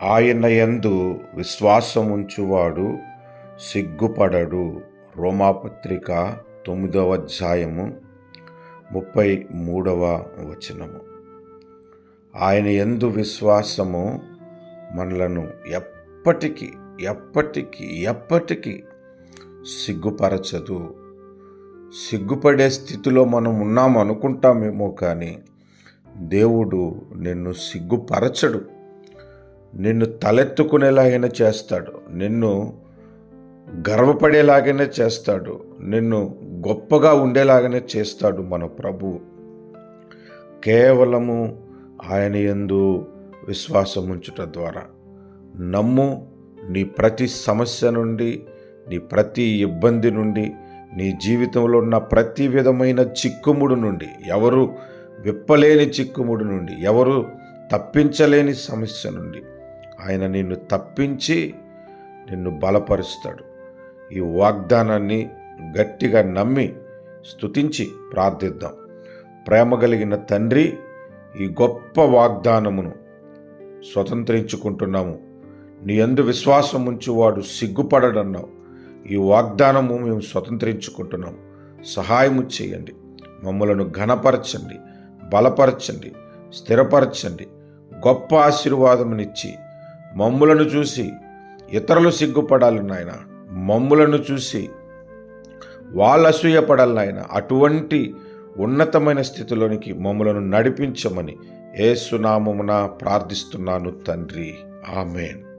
ఆయన యందు విశ్వాసముంచువాడు సిగ్గుపడడు. రోమాపత్రిక 9వ అధ్యాయము 33వ వచనము. ఆయన యందు విశ్వాసము మనలను ఎప్పటికీ ఎప్పటికీ ఎప్పటికీ సిగ్గుపరచదు. సిగ్గుపడే స్థితిలో మనం ఉన్నాము అనుకుంటామేమో, కానీ దేవుడు నిన్ను సిగ్గుపరచడు. నిన్ను తలెత్తుకునేలాగానే చేస్తాడు, నిన్ను గర్వపడేలాగానే చేస్తాడు, నిన్ను గొప్పగా ఉండేలాగానే చేస్తాడు మన ప్రభువు. కేవలము ఆయన యందు విశ్వాసం ఉంచుట ద్వారా నమ్ము. నీ ప్రతి సమస్య నుండి, నీ ప్రతి ఇబ్బంది నుండి, నీ జీవితంలో ఉన్న ప్రతి విధమైన చిక్కుముడు నుండి, ఎవరు విప్పలేని చిక్కుముడు నుండి, ఎవరు తప్పించలేని సమస్య నుండి ఆయన నిన్ను తప్పించి నిన్ను బలపరుస్తాడు. ఈ వాగ్దానాన్ని గట్టిగా నమ్మి స్తుతించి ప్రార్థిద్దాం. ప్రేమ కలిగిన తండ్రి, ఈ గొప్ప వాగ్దానమును స్వతంత్రించుకుంటున్నాము. నీ యందు విశ్వాసం ఉంచువాడు సిగ్గుపడడన్నావు. ఈ వాగ్దానము మేము స్వతంత్రించుకుంటున్నాము. సహాయము చేయండి. మమ్మలను ఘనపరచండి, బలపరచండి, స్థిరపరచండి. గొప్ప ఆశీర్వాదమునిచ్చి మమ్ములను చూసి ఇతరులు సిగ్గుపడాలి నాయన. మమ్ములను చూసి వాళ్ళు అసూయపడాలి నాయన. అటువంటి ఉన్నతమైన స్థితిలోనికి మమ్ములను నడిపించమని యేసు నామమున ప్రార్థిస్తున్నాను తండ్రి. ఆమేన్.